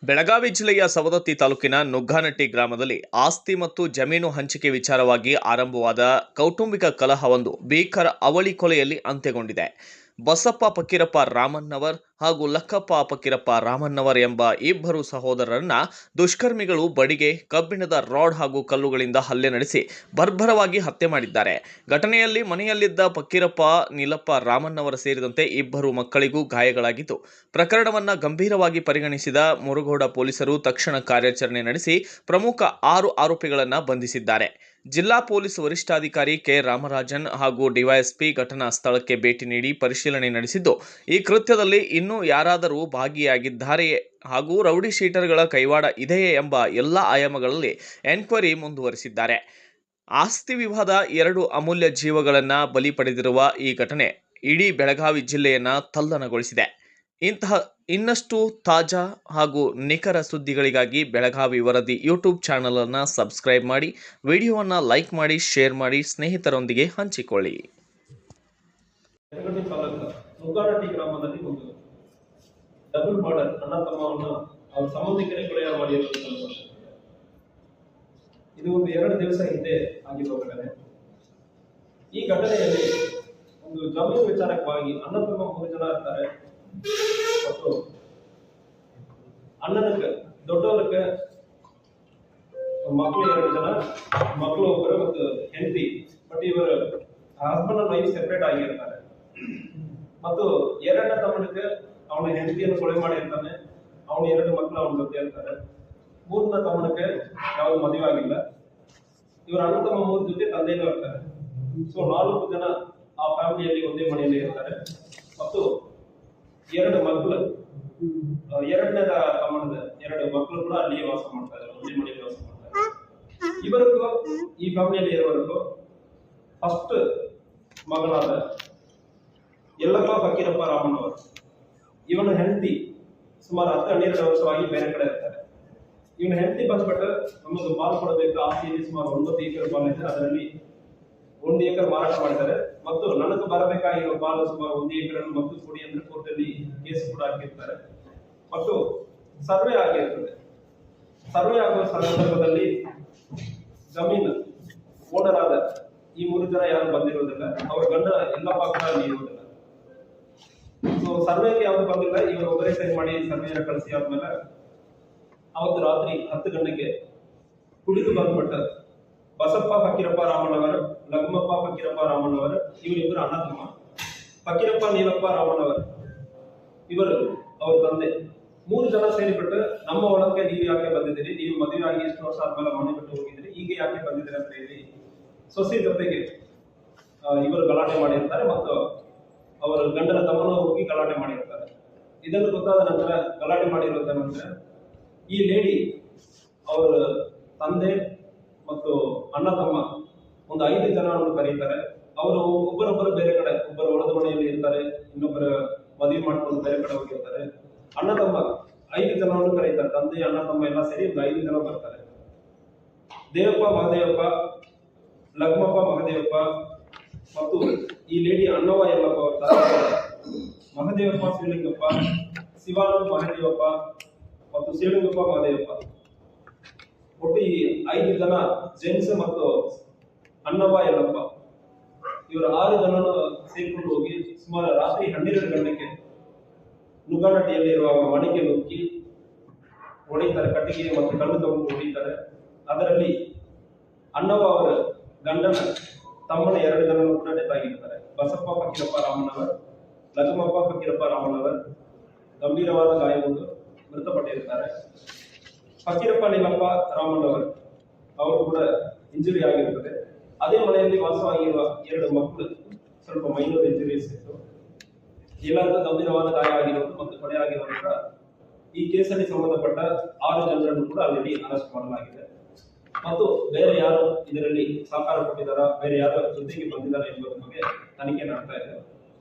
ಬೆಳಗಾವಿ ಜಿಲ್ಲೆಯ ಸವದತ್ತಿ ತಾಲೂಕಿನ ನುಗ್ಗಾನಟ್ಟಿ ಗ್ರಾಮದಲ್ಲಿ ಆಸ್ತಿ ಮತ್ತು ಜಮೀನು ಹಂಚಿಕೆ ವಿಚಾರವಾಗಿ ಆರಂಭವಾದ ಕೌಟುಂಬಿಕ ಕಲಹವೊಂದು ಭೀಕರ ಅವಳಿ ಕೊಲೆಯಲ್ಲಿ ಅಂತ್ಯಗೊಂಡಿದೆ. ಬಸಪ್ಪ ಫಕೀರಪ್ಪ ರಾಮಣ್ಣವರ್ ಹಾಗೂ ಲಕ್ಕಪ್ಪ ಫಕೀರಪ್ಪ ರಾಮಣ್ಣವರ್ ಎಂಬ ಇಬ್ಬರು ಸಹೋದರರನ್ನ ದುಷ್ಕರ್ಮಿಗಳು ಬಡಿಗೆ, ಕಬ್ಬಿಣದ ರಾಡ್ ಹಾಗೂ ಕಲ್ಲುಗಳಿಂದ ಹಲ್ಲೆ ನಡೆಸಿ ಬರ್ಬರವಾಗಿ ಹತ್ಯೆ ಮಾಡಿದ್ದಾರೆ. ಘಟನೆಯಲ್ಲಿ ಮನೆಯಲ್ಲಿದ್ದ ಫಕೀರಪ್ಪ, ನೀಲಪ್ಪ ರಾಮಣ್ಣವರ ಸೇರಿದಂತೆ ಇಬ್ಬರು ಮಕ್ಕಳಿಗೂ ಗಾಯಗಳಾಗಿದ್ದು, ಪ್ರಕರಣವನ್ನು ಗಂಭೀರವಾಗಿ ಪರಿಗಣಿಸಿದ ಮುರುಗೋಡ ಪೊಲೀಸರು ತಕ್ಷಣ ಕಾರ್ಯಾಚರಣೆ ನಡೆಸಿ ಪ್ರಮುಖ 6 ಆರೋಪಿಗಳನ್ನು ಬಂಧಿಸಿದ್ದಾರೆ. ಜಿಲ್ಲಾ ಪೊಲೀಸ್ ವರಿಷ್ಠಾಧಿಕಾರಿ ಕೆ ರಾಮರಾಜನ್ ಹಾಗೂ ಡಿವೈಎಸ್ಪಿ ಘಟನಾ ಸ್ಥಳಕ್ಕೆ ಭೇಟಿ ನೀಡಿ ಪರಿಶೀಲನೆ ನಡೆಸಿದ್ದು, ಈ ಕೃತ್ಯದಲ್ಲಿ ಇನ್ನೂ ಯಾರಾದರೂ ಭಾಗಿಯಾಗಿದ್ದಾರೆಯೇ ಹಾಗೂ ರೌಡಿ ಶೀಟರ್ಗಳ ಕೈವಾಡ ಇದೆಯೇ ಎಂಬ ಎಲ್ಲ ಆಯಾಮಗಳಲ್ಲಿ ಎನ್ಕ್ವೈರಿ ಮುಂದುವರಿಸಿದ್ದಾರೆ. ಆಸ್ತಿ ವಿವಾದ 2 ಅಮೂಲ್ಯ ಜೀವಗಳನ್ನು ಬಲಿ ಪಡೆದಿರುವ ಈ ಘಟನೆ ಇಡೀ ಬೆಳಗಾವಿ ಜಿಲ್ಲೆಯನ್ನು ತಲ್ಲಣಗೊಳಿಸಿದೆ. ಇಂತಹ ಇನ್ನಷ್ಟು ತಾಜಾ ಹಾಗೂ ನಿಖರ ಸುದ್ದಿಗಳಿಗಾಗಿ ಬೆಳಗಾವಿ ವರದಿ ಯೂಟ್ಯೂಬ್ ಚಾನಲ್ ಅನ್ನು ಸಬ್ಸ್ಕ್ರೈಬ್ ಮಾಡಿ, ವಿಡಿಯೋವನ್ನು ಲೈಕ್ ಮಾಡಿ, ಶೇರ್ ಮಾಡಿ, ಸ್ನೇಹಿತರೊಂದಿಗೆ ಹಂಚಿಕೊಳ್ಳಿ. ನುಗ್ಗಾನಟ್ಟಿ ಗ್ರಾಮದಲ್ಲಿ ಒಂದು ಡಬಲ್ ಮರ್ಡರ್, ಅಣ್ಣ ತಮ್ಮವನ್ನು ಅವರ ಸಂಬಂಧಿಕರೇ ಕೊಲೆ ಮಾಡಿರುವುದು. ಇದು ಒಂದು 2 ದಿವಸ ಹಿಂದೆ ಆಗಿರುವ ಘಟನೆ. ಈ ಘಟನೆಯಲ್ಲಿ ಒಂದು ಜಮೀನು ವಿಚಾರಕ್ಕಾಗಿ ಅಣ್ಣ ತಮ್ಮ 3 ಜನ ಇರ್ತಾರೆ. ಮತ್ತು ಅಣ್ಣನಕ್ಕೆ ದೊಡ್ಡವರಿಗೆ ಮಕ್ಕಳು 2 ಜನ, ಮಕ್ಕಳು ಒಬ್ಬರು ಮತ್ತು ಹೆಂಡತಿ. ಬಟ್ ಇವರು ಹಸ್ಬೆಂಡ್ ಅಂಡ್ ವೈಫ್ ಸೆಪರೇಟ್ ಆಗಿರ್ತಾರೆ. ಮತ್ತು 2ನೇ ತಮ್ಮನಿಗೆ ಅವನ ಹೆಂಡತಿಯನ್ನು ಕೊಲೆ ಮಾಡಿರ್ತಾನೆ. ಅವನ 2 ಮಕ್ಕಳು ಅವನ ಜೊತೆ ಇರ್ತಾರೆ. 3ನೇ ತಮ್ಮನಿಗೆ ಯಾವ್ದು ಮದುವೆ ಆಗಿಲ್ಲ. ಇವರು ಅಣ್ಣ ತಮ್ಮ 3 ಜೊತೆ ತಂದೆನೂ ಇರ್ತಾರೆ. ಸೊ 4 ಜನ ಆ ಫ್ಯಾಮಿಲಿಯಲ್ಲಿ ಒಂದೇ ಮನೆಯಲ್ಲಿ ಇರ್ತಾರೆ. ಮತ್ತು 2 ಮಕ್ಕಳು, 2ನೇ ತಮ್ಮನ 2 ಮಕ್ಕಳು ಕೂಡ ಅಲ್ಲಿಯೇ ವಾಸ ಮಾಡ್ತಾರೆ, ಒಂದೇ ಮನೆಯಲ್ಲಿ ವಾಸ ಮಾಡ್ತಾರೆ. ಇವರಿಗೂ ಈ ಫ್ಯಾಮಿಲಿಯಲ್ಲಿ ಇರುವವರೆಗೂ ಫಸ್ಟ್ ಮಗನಾದ ಯಲ್ಲಪ್ಪ ಫಕೀರಪ್ಪ ರಾಮಣ್ಣವರು, ಇವನ ಹೆಂಡತಿ ಸುಮಾರು 10-12 ವರ್ಷವಾಗಿ ಬೇರೆ ಕಡೆ ಇರ್ತಾರೆ. ಇವನ ಹೆಂಡತಿ ಬಂದ್ಬಿಟ್ಟು ನಮ್ಮದು ಪಾಲು ಕೊಡಬೇಕು, ಆಸ್ತಿಯಲ್ಲಿ ಸುಮಾರು 9 ಎಕರೆ ಪಾಲು ಇದೆ. ಅದರಲ್ಲಿ 1 ಎಕರೆ ಮಾರಾಟ ಮಾಡಿದ್ದಾರೆ. ಮತ್ತು ನನಗೆ ಬರಬೇಕಾಗಿರೋ ಪಾಲು ಸುಮಾರು 1 ಎಕರೆಯನ್ನು ಮತ್ತು ಕೊಡಿ ಅಂದ್ರೆ ಕೋರ್ಟಲ್ಲಿ ಕೇಸ್ ಕೂಡ ಹಾಕಿರ್ತಾರೆ. ಮತ್ತು ಸರ್ವೆ ಆಗಿರ್ತದೆ. ಸರ್ವೆ ಆಗುವ ಸಂದರ್ಭದಲ್ಲಿ ಜಮೀನು ಓನರ್ ಆದ ಈ 3 ಜನ ಯಾರು ಬಂದಿರೋದಿಲ್ಲ. ಅವರ ಗಂಡ ಯಲ್ಲಪ್ಪ ಕೂಡ ಅಲ್ಲಿ ಇರೋದಿಲ್ಲ. ಸೊ ಸರ್ವೆಗೆ ಯಾವ್ದು ಬಂದಿಲ್ಲ. ಇವರು ಒಬ್ಬರೇ ಸೈನ್ ಮಾಡಿ ಸರ್ವೆಯನ್ನು ಕಳಿಸಿ ಆದ್ಮೇಲೆ ಅವತ್ತು ರಾತ್ರಿ 10 ಗಂಟೆಗೆ ಕುಡಿದು ಬಂದ್ಬಿಟ್ಟ ಬಸಪ್ಪ ಫಕೀರಪ್ಪ ರಾಮಣ್ಣವರ, ಲಗ್ಮಪ್ಪ ಫಕೀರಪ್ಪ ರಾಮಣ್ಣವರ, ಇವರಿಬ್ಬರು ಅಣ್ಣ ತಮ್ಮ. ಫಕೀರಪ್ಪ ನೀಲಪ್ಪ ರಾಮಣ್ಣವರ ಇವರು ಅವ್ರ ತಂದೆ 3 ಜನ ಸೇರಿಬಿಟ್ಟು ನಮ್ಮ ಒಳಕ್ಕೆ ನೀವು ಯಾಕೆ ಬಂದಿದ್ದೀರಿ, ನೀವು ಮದುವೆ ಆಗಿ ಎಷ್ಟು ವರ್ಷ ಆದ್ಮೇಲೆ ಮನೆ ಬಿಟ್ಟು ಹೋಗಿದ್ದೀರಿ, ಈಗ ಯಾಕೆ ಬಂದಿದ್ದೀರಿ ಅಂತ ಹೇಳಿ ಸೊಸೆ ಜೊತೆಗೆ ಇವರು ಗಲಾಟೆ ಮಾಡಿರ್ತಾರೆ. ಮತ್ತು ಅವರ ಗಂಡನ ತಮ್ಮನ ಹೋಗಿ ಗಲಾಟೆ ಮಾಡಿರ್ತಾರೆ. ಇದನ್ನು ಗೊತ್ತಾದ ನಂತರ ಗಲಾಟೆ ಮಾಡಿರೋದ ನಂತರ ಈ ಲೇಡಿ ಅವರ ತಂದೆ ಮತ್ತು ಅಣ್ಣ ತಮ್ಮ ಒಂದು 5 ಜನರನ್ನು ಕರೀತಾರೆ. ಅವರು ಒಬ್ಬರೊಬ್ಬರು ಬೇರೆ ಕಡೆ, ಒಬ್ಬರು ಒಳದ ಮನೆಯಲ್ಲಿ ಇರ್ತಾರೆ, ಇನ್ನೊಬ್ಬರ ಮದುವೆ ಮಾಡ್ಕೊಂಡು ಬೇರೆ ಕಡೆ ಹೋಗಿರ್ತಾರೆ. ಅಣ್ಣ ತಮ್ಮ 5 ಜನರನ್ನು ಕರೀತಾರೆ. ತಂದೆ, ಅಣ್ಣ ತಮ್ಮ ಎಲ್ಲ ಸೇರಿ ಒಂದು 5 ಜನ ಬರ್ತಾರೆ. ದೇವಪ್ಪ ಮಹದೇವಪ್ಪ, ಲಗ್ಮಪ್ಪ ಮಹದೇವಪ್ಪ ಮತ್ತು ಈ ಲೇಡಿ ಅಣ್ಣವ ಯಲ್ಲಪ್ಪ ಅವರ ಮಹದೇವಪ್ಪ ಶ್ರೀಲಿಂಗಪ್ಪ, ಶಿವಾನಂದ ಮಹದೇವಪ್ಪ ಮತ್ತು ಶ್ರೀಲಿಂಗಪ್ಪ ಮಹದೇವಪ್ಪ, ಒಟ್ಟು ಈ 5 ಜನ ಜೆಂಟ್ಸ್ ಮತ್ತು ಅಣ್ಣವ ಯಲ್ಲಪ್ಪ ಇವರು 6 ಜನರು ಸೇರ್ಕೊಂಡು ಹೋಗಿ ಸುಮಾರು ರಾತ್ರಿ 12 ಗಂಟೆಗೆ ನುಗ್ಗಾನಟ್ಟಿಯಲ್ಲಿರುವ ಮನೆಗೆ ನುಗ್ಗಿ ಹೊಡಿತಾರೆ. ಕಟ್ಟಿಗೆ ಮತ್ತು ಕಲ್ಲು ತಗೊಂಡು ಹೊಡಿತಾರೆ. ಅದರಲ್ಲಿ ಅಣ್ಣವ ಅವರ ಗಂಡನ ತಮ್ಮನ 2 ಜನರು ಕೂಡ ಡೆತ್ ಆಗಿರ್ತಾರೆ. ಬಸಪ್ಪ ಫಕೀರಪ್ಪ ರಾಮಣ್ಣವರ್, ಲಗಮಪ್ಪ ಫಕೀರಪ್ಪ ರಾಮಣ್ಣವರ್ ಗಂಭೀರವಾದ ಗಾಯಗೊಂಡು ಮೃತಪಟ್ಟಿರುತ್ತಾರೆ. ಫಕೀರಪ್ಪ ನೀಲಪ್ಪ ರಾಮಣ್ಣವರ್ ಅವರು ಕೂಡ ಇಂಜುರಿ ಆಗಿರುತ್ತದೆ. ಅದೇ ಮನೆಯಲ್ಲಿ ವಾಸವಾಗಿರುವ 2 ಮಕ್ಕಳು ಸ್ವಲ್ಪ ಮೈನೂರ್ ಇಂಜುರೀಸ್ ಇತ್ತು. ಎಲ್ಲರಿಗೂ ಗಂಭೀರವಾದ ಗಾಯ ಆಗಿರುವುದು ಮತ್ತು ಕೊಲೆ ಆಗಿರುವಂತಹ ಈ ಕೇಸಲ್ಲಿ ಸಂಬಂಧಪಟ್ಟ 6 ಜನರನ್ನು ಕೂಡ ಆಲ್ರೆಡಿ ಅರೆಸ್ಟ್ ಮಾಡಲಾಗಿದೆ. ಮತ್ತು ಬೇರೆ ಯಾರು ಇದರಲ್ಲಿ ಸಹಕಾರ ಕೊಟ್ಟಿದ್ದಾರಾ, ಬೇರೆ ಯಾರು ಜೊತೆಗೆ ಬಂದಿದ್ದಾರೆ ಎಂಬುದರ ಬಗ್ಗೆ ತನಿಖೆ ನಡೆಸ್ತಾ ಇದೆ.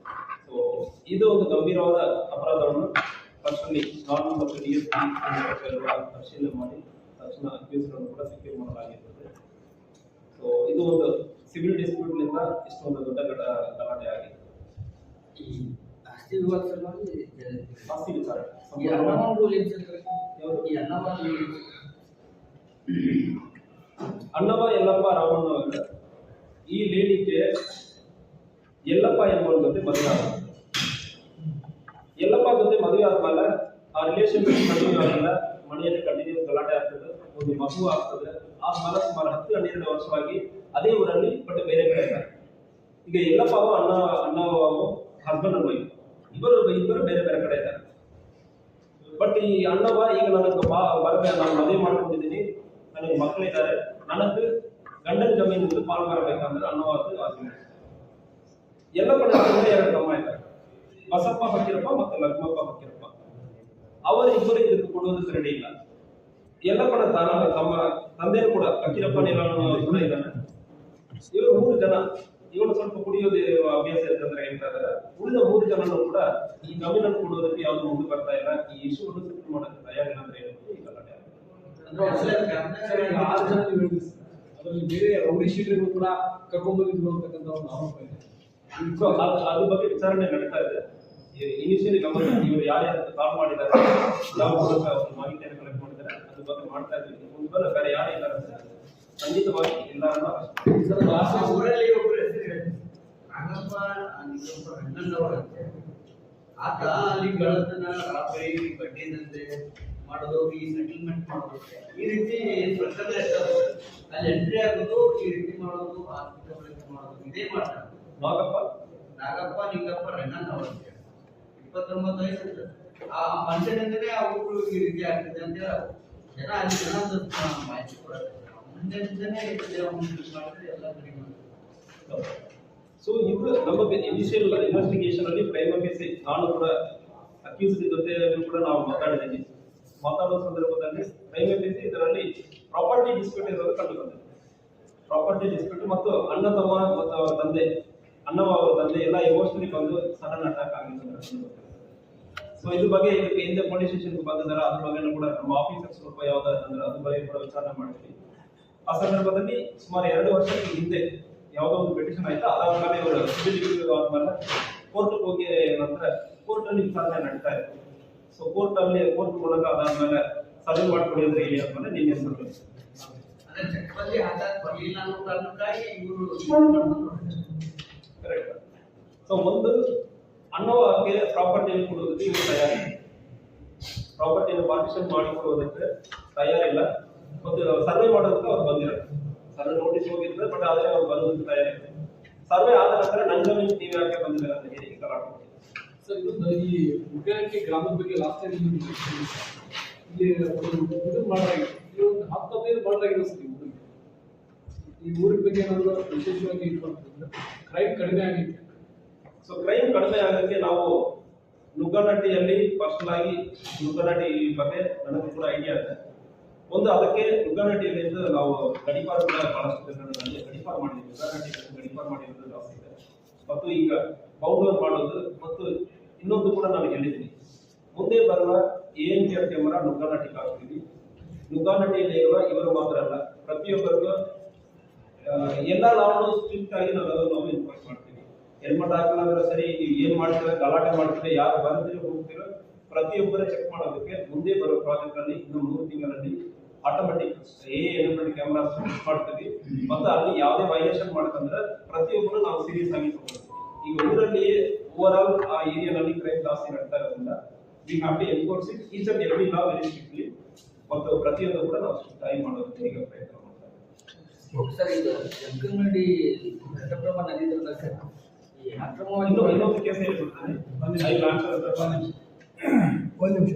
ಸೊ ಇದು ಒಂದು ಗಂಭೀರವಾದ ಅಪರಾಧವನ್ನು ಫಸ್ಟ್ಲಿ ನಾರ್ಮಲ್ ಮತ್ತು DSP ಪರಿಶೀಲನೆ ಮಾಡಿ ತಕ್ಷಣ ಅಕ್ಯೂಸ್ಗಳನ್ನು ಕೂಡ ಸೆಕ್ಯೂರ್ ಮಾಡಲಾಗಿರುತ್ತದೆ. ಸೊ ಇದು ಒಂದು ಸಿವಿಲ್ ಡಿಸ್ಪ್ಯೂಟ್ ನಿಂದ ಇಷ್ಟೊಂದು ದೊಡ್ಡ ಗಲಾಟೆ ಆಗಿದೆ. ಆಸ್ತಿ ವಿಚಾರ ಈ ಅನ್ನವ ರೂಲ್ ಏನ್ ಸರ್? ಯಾವುದು? ಈ ಅನ್ನವ ರೂಲ್ ಅಣ್ಣವ ಯಲ್ಲಪ್ಪ ರಾಮಣ್ಣ ಅವರ ಈ ಲೇಡಿಗೆ ಯಲ್ಲಪ್ಪ ಎಂಬ ಜೊತೆ ಮದುವೆ ಆದ. ಯಲ್ಲಪ್ಪ ಜೊತೆ ಮದುವೆ ಆದ್ಮೇಲೆ ಆ ರಿಲೇಶನ್ ಕಂಟಿನ್ಯೂ ಆಗಿಲ್ಲ. ಮನೆಯಲ್ಲಿ ಕಂಟಿನ್ಯೂಸ್ ಗಲಾಟೆ ಆಗ್ತದೆ, ಒಂದು ಮಗು ಆಗ್ತದೆ. ಆದ್ಮೇಲೆ ಸುಮಾರು 10-12 ವರ್ಷವಾಗಿ ಅದೇ ಊರಲ್ಲಿ ಬಟ್ ಬೇರೆ ಕಡೆ ಇದ್ದಾರೆ. ಈಗ ಯಲ್ಲಪ್ಪ ಅಣ್ಣವ ಹಸ್ಬೆಂಡ್ ಅಂಡ್ ವೈಫ್ ಇಬ್ಬರು ಬೇರೆ ಬೇರೆ ಕಡೆ ಇದ್ದಾರೆ. ಬಟ್ ಈ ಅಣ್ಣವ ಈಗ ನನಗೆ ಬರಬೇಕು, ನಾನು ಮದುವೆ ಮಾಡ್ಕೊಂಡಿದ್ದೀನಿ, ನನಗೆ ಮಕ್ಕಳಿದ್ದಾರೆ, ನನಗೆ ಗಂಡನ ಜಮೀನಿಂದ ಪಾಲು ಬರಬೇಕಂದ್ರೆ ಅನ್ನೋದು ಆಸೆ. ಯಲ್ಲಪ್ಪನ 2 ತಮ್ಮ ಇದ್ದಾರೆ, ಬಸಪ್ಪ ಫಕೀರಪ್ಪ ಮತ್ತು ಲಕ್ಷ್ಮಪ್ಪ ಫಕೀರಪ್ಪ. ಅವರಿಬ್ಬರು ಇದಕ್ಕೆ ಕೊಡೋದಕ್ಕೆ ರೆಡಿ ಇಲ್ಲ. ಯಲ್ಲಪ್ಪನ ತಮ್ಮ ತಂದೆನೂ ಕೂಡ ಫಕೀರಪ್ಪ ನೀಲಣ್ಣ ಕೂಡ ಇದ್ದಾನೆ. ಇವರು 3 ಜನ, ಇವನು ಸ್ವಲ್ಪ ಕುಡಿಯೋದು ಅಭ್ಯಾಸ ಇರ್ತಂದ್ರೆ ಹೇಳ್ತಾ ಇದ್ದಾರೆ. ಉಳಿದ 3 ಜನನು ಕೂಡ ಈ ಜಮೀನನ್ನು ಕೊಡೋದಕ್ಕೆ ಯಾವ್ದು ಮುಂದೆ ಬರ್ತಾ ಇಲ್ಲ. ಈ ಇಶ್ಯೂವನ್ನು ಸೆಟಲ್ ಮಾಡೋದಕ್ಕೆ ತಯಾರಿಲ್ಲ ಅಂತ ಹೇಳ್ಬಿಟ್ಟು ಈ ಗಲಾಟೆ ಆಗಿದೆ. ಅದರಲ್ಲಿ ಬೇರೆ ರೌಡಿ ಶೀಟರ್ಗಳು ಕೂಡ ಕರ್ಕೊಂಡ್ಬಂದಿದ್ರು ಅಂತಕ್ಕಂಥ ಒಂದು ಆರೋಪ ಇದೆ. ಸೊ ಅದ್ರ ಬಗ್ಗೆ ವಿಚಾರಣೆ ನಡೀತಾ ಇದೆ. ಇನಿಷಿಯಲಿ ಇವರು ಯಾರ್ಯಾರು ಕಾಲ್ ಮಾಡಿದ್ದಾರೆ, ಯಾವ ಮೂಲಕ ಒಂದು ಮಾಹಿತಿಯನ್ನು ಕಲೆಕ್ಟ್ ಮಾಡಿದ್ದಾರೆ, ಅದ್ರ ಬಗ್ಗೆ ಮಾಡ್ತಾ ಇದ್ದೀವಿ. ಮುಂದೆ ಬೇರೆ ಯಾರು ಇದ್ದಾರೆ ಅಂತ ಖಂಡಿತವಾಗಿ ಎಲ್ಲರನ್ನ ಊರಲ್ಲಿ ಒಬ್ಬರು ಹೆಸರು ಹೇಳಿ, ನಾಗಪ್ಪ ಅಣ್ಣನವರ ಆತ ಅಲ್ಲಿ ಗಳತನ, ರಾಬರಿ, ಬಡ್ಡಿದಂತೆ ಮಾಡೋದು, ಈ ಸೆಟಲ್ಮೆಂಟ್ ಮಾಡೋದು, ಈ ರೀತಿ ಪ್ರಕರಣ ಇರ್ತದೆ. ಅಲ್ಲಿ ಎಂಟ್ರಿ ಆಗೋದು, ಈ ರೀತಿ ಮಾಡೋದು, ಆರ್ಥಿಕ ಬಳಕೆ ಮಾಡೋದು, ಇದೇ ಮಾಡ್ತಾರೆ. ನಾಗಪ್ಪ ನಿಂಗಪ್ಪ ರೆಣ್ಣನವರ 29 ವಯಸ್ಸು. ಆ ಮನುಷ್ಯನಿಂದಲೇ ಆ ಊರು ಈ ರೀತಿ ಆಗ್ತದೆ ಅಂತ ಜನ ಅಲ್ಲಿ ಮಾಹಿತಿ ಕೊಡ್ತಾರೆ. ಮುಂದೆನೇ ಮಾಡಿದ್ರೆ ಎಲ್ಲ ಕಡೆ ಮಾಡ್ತಾರೆ. ಸೊ ಇವರು ನಮ್ಮ ಇನಿಷಿಯಲ್ ಇನ್ವೆಸ್ಟಿಗೇಷನ್ ಅಲ್ಲಿ ಪ್ರೈಮರಿ ನಾನು ಕೂಡ ಅಕ್ಯೂಸ್ಡ್ ಜೊತೆ ಕೂಡ ನಾವು ಮಾತಾಡೋ ಸಂದರ್ಭದಲ್ಲಿ ಪ್ರೈಮರಿ ಇದರಲ್ಲಿ ಪ್ರಾಪರ್ಟಿ ಡಿಸ್ಪ್ಯೂಟ್ ಇರೋದು ಕಂಡು ಬಂದಿದೆ. ಪ್ರಾಪರ್ಟಿ ಡಿಸ್ಪ್ಯೂಟ್ ಮತ್ತು ಅಣ್ಣ ತಮ್ಮ ಮತ್ತು ಅವರ ತಂದೆ, ಅಣ್ಣವ ಅವರ ತಂದೆ ಎಲ್ಲ ಎಮೋಷನಲಿ ಬಂದು ಸಡನ್ ಅಟ್ಯಾಕ್ ಆಗಿದ್ದು. ಸೊ ಇದ್ರ ಬಗ್ಗೆ ಇದಕ್ಕೆ ಹಿಂದೆ ಪೊಲೀಸ್ ಸ್ಟೇಷನ್ಗೆ ಬಂದಿದ್ದಾರೆ. ಅದ್ರ ಬಗ್ಗೆ ಕೂಡ ನಮ್ಮ ಆಫೀಸರ್ಸ್ ಸ್ವಲ್ಪ ಯಾವ್ದಾದ್ರೆ ಅದ್ರ ಬಗ್ಗೆ ಕೂಡ ವಿಚಾರಣೆ ಮಾಡ್ತೀವಿ. ಆ ಸಂದರ್ಭದಲ್ಲಿ ಸುಮಾರು 2 ವರ್ಷದ ಹಿಂದೆ ಯಾವುದೋ ಒಂದು ಪಿಟಿಷನ್ ಆಯ್ತು. ಅದಾದ್ಮೇಲೆ ಇವರು ಸಿವಿಲ್ ಆದ್ಮೇಲೆ ಕೋರ್ಟ್ಗೆ ಹೋಗಿ ನಂತರ ಕೋರ್ಟ್ ಅಲ್ಲಿ ವಿಚಾರಣೆ ನಡೀತಾ ಇತ್ತು. ಸೊ ಕೋರ್ಟ್ ಮೂಲಕ ಅದಾದ್ಮೇಲೆ ಸಭೆ ಮಾಡ್ಕೊಡಿ ಅಂದ್ರೆ ಹೇಳಿ ಆದ್ಮೇಲೆ ನಿನ್ನೆ ಸಭೆ ಚಕ್ರಲ್ಲಿ ಹಾಕಕ್ ಬರ್ಲಿಲ್ಲ ಅನ್ನೋ ಕಾರಣಕ್ಕಾಗಿ ಇವರು ಕರೆಕ್ಟ್. ಸೊ ಒಂದು ಅನ್ನೋಕ್ಕೆ ಪ್ರಾಪರ್ಟಿಯನ್ನು ಕೊಡೋದಕ್ಕೆ ಇವರು ತಯಾರಿಲ್ಲ, ಪ್ರಾಪರ್ಟಿಯನ್ನು ಪಾರ್ಟಿಷನ್ ಮಾಡಿಕೊಡೋದಕ್ಕೆ ತಯಾರಿಲ್ಲ. ಮತ್ತು ಸರ್ವೆ ಮಾಡೋದಕ್ಕೆ ಅವ್ರು ಬಂದಿರೋದು, ಸರ್ವೆ ನೋಟಿಸ್ ಹೋಗಿರ್ತದೆ, ಬಟ್ ಆದ್ರೆ ಅವ್ರು ಬರೋದಕ್ಕೆ ತಯಾರಿಲ್ಲ. ಸರ್ವೆ ಆದ ನಂತರ ನನ್ನ ಜಮೀನು ನೀವು ಯಾಕೆ ಬಂದಿದ್ದಾರೆ ಅಂತ ಹೇಳಿ ಗಲಾಟೆ. ಸರ್, ಇದು ಈ ಮುಖ್ಯಮಂತ್ರಿ ಗ್ರಾಮದ ಬಗ್ಗೆ ಲಾಸ್ಟ್ ಟೈಮ್ ಇಲ್ಲಿ ಇದು ಮಾಡಲಾಗಿದೆ. ಇಲ್ಲಿ ಒಂದು 10-15 ಮಾಡಲಾಗಿದೆ ಸರ್. ಈ ಊರಿನ ಬಗ್ಗೆ ಏನಾದರೂ ವಿಶೇಷವಾಗಿ ಇದು ಮಾಡ್ತಿದ್ರೆ ಕ್ರೈಮ್ ಕಡಿಮೆ ಆಗಿದೆ. ಸೊ ಕ್ರೈಮ್ ಕಡಿಮೆ ಆಗೋಕ್ಕೆ ನಾವು ನುಗ್ಗನಟ್ಟಿಯಲ್ಲಿ ಪರ್ಸನಲ್ ಆಗಿ ನುಗ್ಗನಟ್ಟಿ ಬಗ್ಗೆ ನನಗೂ ಕೂಡ ಐಡಿಯಾ ಇದೆ. ಒಂದು ಅದಕ್ಕೆ ನುಗ್ಗನಟ್ಟಿಯಿಂದ ನಾವು ಗಡಿಪಾರು ಕೂಡ ಬಹಳಷ್ಟು ಜನರಲ್ಲಿ ಗಡಿಪಾರು ಮಾಡಿದ್ದೀವಿ. ನುಗ್ಗನಟ್ಟಿ ಗಡಿಪಾರು ಮಾಡಿರೋದು ಜಾಸ್ತಿ ಇದೆ. ಮತ್ತು ಈಗ ಬೌಂಡರ್ ಮಾಡೋದು ಮತ್ತು ಇನ್ನೊಂದು ಕೂಡ ನಾನು ಹೇಳಿದ್ದೀನಿ, ಮುಂದೆ ಬರುವ ANPR ಕ್ಯಾಮರಾ ನುಗ್ಗನಟ್ಟಿಗೆ ಹಾಕ್ತೀವಿ. ನುಗ್ಗನಟ್ಟಿಯಲ್ಲಿ ಇರುವ ಇವರು ಮಾತ್ರ ಅಲ್ಲ, ಪ್ರತಿಯೊಬ್ಬರಿಗೂ ಎಲ್ಲ ನಾವು ಸ್ಟ್ರಿಕ್ಟ್ ಆಗಿ ನಾವು ಇನ್ಫಾರ್ಮ್ ಮಾಡ್ತೀವಿ. ಹೆಲ್ಮೆಟ್ ಹಾಕಲ್ಲ ಅಂದ್ರೆ ಸರಿ, ನೀವು ಏನ್ ಮಾಡ್ತೀರಾ, ಗಲಾಟೆ ಮಾಡ್ತೀರಾ, ಯಾರು ಬರ್ತೀರೋ ಹೋಗ್ತೀರೋ ಪ್ರತಿಯೊಬ್ಬರ ಚೆಕ್ ಮಾಡೋದಕ್ಕೆ ಮುಂದೆ ಬರೋ ಪ್ರಾಜೆಕ್ಟ್ ಅಲ್ಲಿ ಇನ್ನು 3 ತಿಂಗಳಲ್ಲಿ ಆಟೋಮೆಟಿಕ್ ANPR ಕ್ಯಾಮರಾ ಫಿಕ್ಸ್ ಮಾಡ್ತೀವಿ. ಮತ್ತು ಅಲ್ಲಿ ಯಾವುದೇ ವೈಲೇಷನ್ ಮಾಡ್ತಂದ್ರೆ ಪ್ರತಿಯೊಬ್ಬರು ನಾವು ಸೀರಿಯಸ್ ಆಗಿ ತಗೊಳ್ತೀವಿ. ಈಗ ಊರಲ್ಲಿ ಓವರ್ ಆಲ್ ಆ ಏರಿಯಾದಲ್ಲಿ ಕ್ರೈಮ್ ಜಾಸ್ತಿ ನಡ್ತಾ ಇರೋದ್ರಿಂದ we have to enforce it each and every law very strictly. ಮತ್ತು ಪ್ರತಿಯೊಂದು ಕೂಡ ನಾವು ಸ್ಟ್ರಿಕ್ಟ್ ಆಗಿ ಮಾಡೋದಕ್ಕೆ ಈಗ ಪ್ರಯತ್ನ ಮಾಡ್ತಾ ಇದ್ದೀವಿ. ಸರ್, ಇದು ಜಂಕನಹಳ್ಳಿ ಘಟಪ್ರಭಾ ನದಿ ಸರ್, ಈ ಅಕ್ರಮವಾಗಿ ಇನ್ನೊಂದು ಕೇಸ್ ಹೇಳ್ಬಿಡ್ತಾನೆ. ಒಂದು ನಿಮಿಷ.